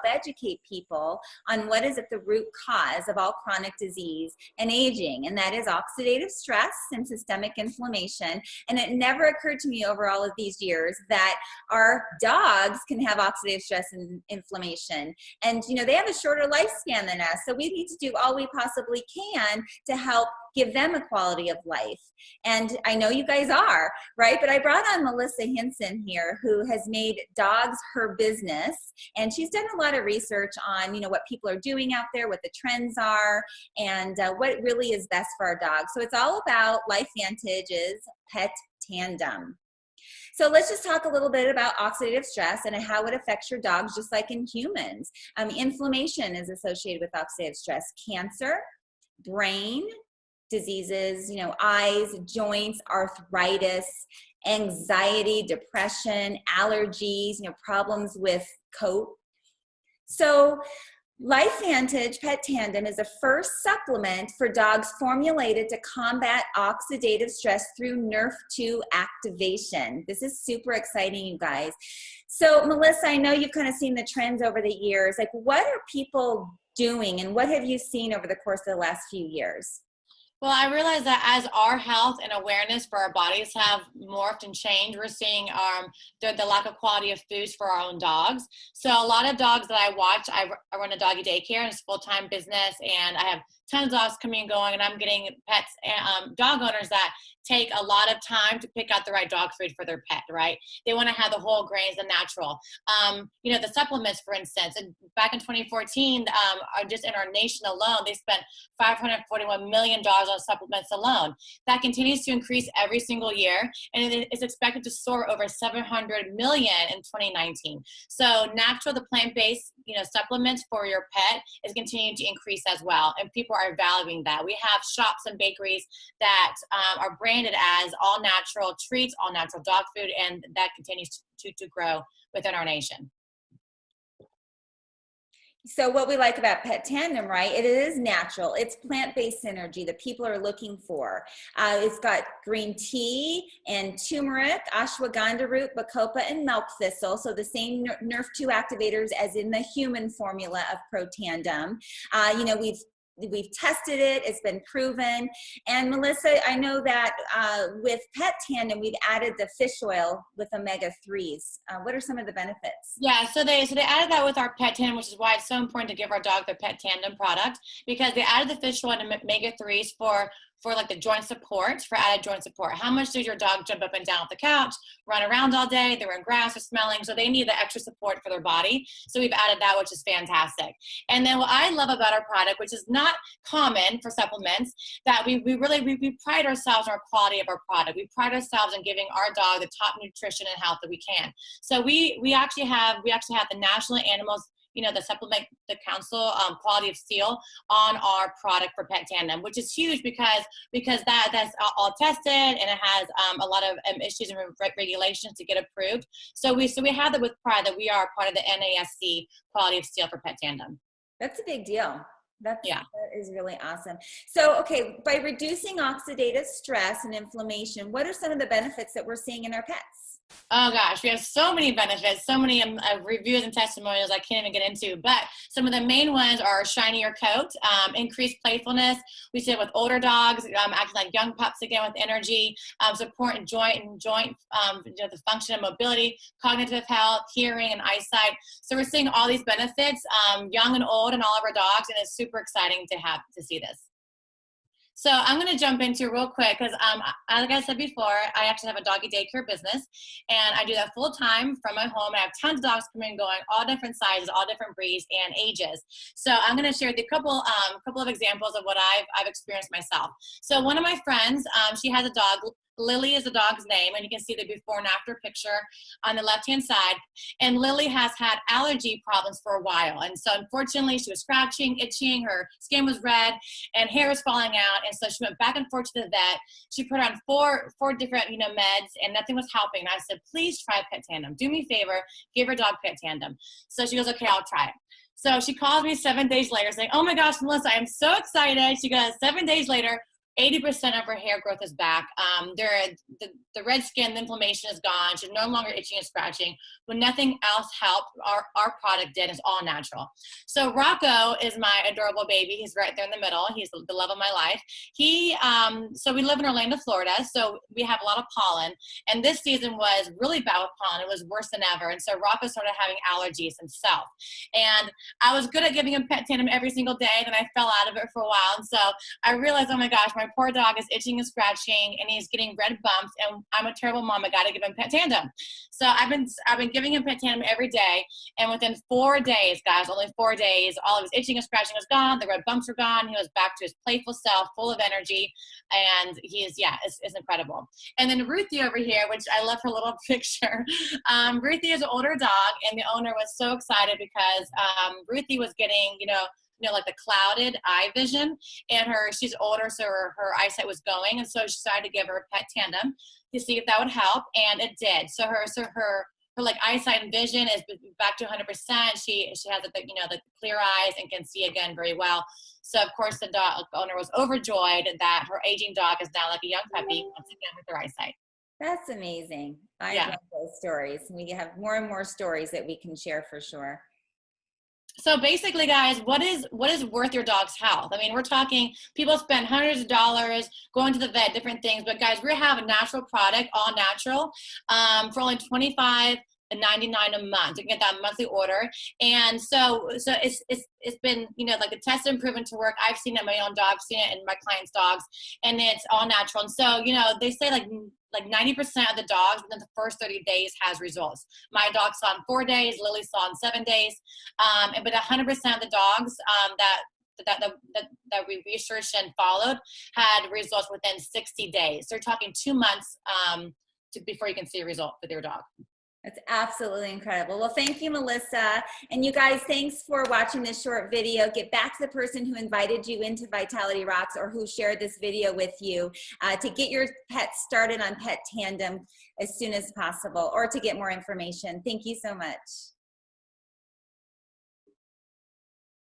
educate people on what is at the root cause of all chronic disease and aging, and that is oxidative stress and systemic inflammation. And it never occurred to me over all of these years that our dogs can have oxidative stress and inflammation. And, you know, they have a shorter lifespan than us, so we need to do all we possibly can to help give them a quality of life. And I know you guys are, right? But I brought on Melissa Hinson here, who has made dogs her business. And she's done a lot of research on, you know, what people are doing out there, what the trends are, and what really is best for our dogs. So it's all about LifeVantage's Pet Tandem. So let's just talk a little bit about oxidative stress and how it affects your dogs, just like in humans. Inflammation is associated with oxidative stress. Cancer, brain diseases, you know, eyes, joints, arthritis, anxiety, depression, allergies, you know, problems with coat. So LifeVantage Pet Tandem is the first supplement for dogs formulated to combat oxidative stress through NRF2 activation. This is super exciting, you guys. So Melissa, I know you've kind of seen the trends over the years. Like, what are people doing and what have you seen over the course of the last few years? Well, I realize that as our health and awareness for our bodies have morphed and changed, we're seeing the lack of quality of foods for our own dogs. So a lot of dogs that I watch, I run a doggy daycare, and it's a full-time business, and I have tons of dogs coming and going, and I'm getting pets, dog owners that take a lot of time to pick out the right dog food for their pet, right? They want to have the whole grains, the natural. You know, the supplements, for instance, and back in 2014, just in our nation alone, they spent $541 million on supplements alone. That continues to increase every single year, and it is expected to soar over 700 million in 2019. So natural, the plant-based, you know, supplements for your pet is continuing to increase as well, and people are valuing that. We have shops and bakeries that are branded as all natural treats, all natural dog food, and that continues to grow within our nation. So what we like about Pet Tandem, right, it is natural. It's plant-based synergy that people are looking for. It's got green tea and turmeric, ashwagandha root, bacopa, and milk thistle. So the same NRF2 activators as in the human formula of Protandim. You know, we've tested it, it's been proven. And Melissa, I know that with Pet Tandem, we've added the fish oil with omega-3s. What are some of the benefits? Yeah, so they added that with our Pet Tandem, which is why it's so important to give our dog the Pet Tandem product, because they added the fish oil and omega-3s for like the joint support, for added joint support. How much does your dog jump up and down off the couch, run around all day, they're in grass or smelling, so they need the extra support for their body. So we've added that, which is fantastic. And then what I love about our product, which is not common for supplements, that we pride ourselves on our quality of our product. We pride ourselves in giving our dog the top nutrition and health that we can. So we actually have the National Animals, you know, the Supplement the Council quality of seal on our product for Pet Tandem, which is huge because that's all tested, and it has a lot of issues and regulations to get approved. So we have that with pride, that we are part of the NASC quality of seal for Pet Tandem. That's a big deal. That is really awesome. So, okay, by reducing oxidative stress and inflammation, what are some of the benefits that we're seeing in our pets? Oh gosh, we have so many benefits, so many reviews and testimonials I can't even get into, but some of the main ones are shinier coat, increased playfulness. We see it with older dogs, acting like young pups again with energy, support in joint, you know, the function and mobility, cognitive health, hearing, and eyesight. So we're seeing all these benefits, young and old, and all of our dogs, and it's super exciting to see this. So I'm going to jump into real quick because, like I said before, I actually have a doggy daycare business, and I do that full time from my home. And I have tons of dogs coming and going, all different sizes, all different breeds and ages. So I'm going to share a couple of examples of what I've experienced myself. So one of my friends, she has a dog. Lily is the dog's name, and you can see the before and after picture on the left-hand side. And Lily has had allergy problems for a while. And so unfortunately, she was scratching, itching, her skin was red, and hair was falling out. And so she went back and forth to the vet. She put her on four different, you know, meds, and nothing was helping. And I said, please try Pet Tandem. Do me a favor, give her dog Pet Tandem. So she goes, okay, I'll try it. So she calls me 7 days later saying, oh my gosh, Melissa, I'm so excited. She goes, 7 days later, 80% of her hair growth is back. The red skin, the inflammation is gone. She's no longer itching and scratching. When nothing else helped, our product did. It's all natural. So Rocco is my adorable baby. He's right there in the middle. He's the love of my life. So we live in Orlando, Florida, so we have a lot of pollen. And this season was really bad with pollen. It was worse than ever. And so Rocco started having allergies himself. And I was good at giving him pet tandem every single day. Then I fell out of it for a while. And so I realized, oh my gosh, my poor dog is itching and scratching, and he's getting red bumps, and I'm a terrible mom. I got to give him pet tandem. So I've been giving him pet tandem every day, and within 4 days, guys, only 4 days, all of his itching and scratching was gone. The red bumps were gone. He was back to his playful self, full of energy, and he is, it's incredible. And then Ruthie over here, which I love her little picture. Ruthie is an older dog, and the owner was so excited because Ruthie was getting, like the clouded eye vision, and she's older, so her eyesight was going, and so she decided to give her a pet tandem to see if that would help, and it did. So her like eyesight and vision is back to 100%. She has the clear eyes and can see again very well. So of course the dog owner was overjoyed that her aging dog is now like a young puppy once again with her eyesight. That's amazing. I love those stories. We have more and more stories that we can share for sure. So basically, guys, what is worth your dog's health? I mean, we're talking people spend hundreds of dollars going to the vet, different things. But guys, we have a natural product, all natural, for only $25.99 a month. You can get that monthly order. And so it's been, like a tested and proven to work. I've seen it in my own dog, seen it in my clients' dogs, and it's all natural. And so, they say like 90% of the dogs within the first 30 days has results. My dog saw in 4 days, Lily saw in 7 days. But 100% of the dogs that we researched and followed had results within 60 days. So we're talking 2 months before you can see a result with your dog. That's absolutely incredible. Well, thank you, Melissa. And you guys, thanks for watching this short video. Get back to the person who invited you into Vitality Rocks or who shared this video with you to get your pet started on Pet Tandem as soon as possible or to get more information. Thank you so much.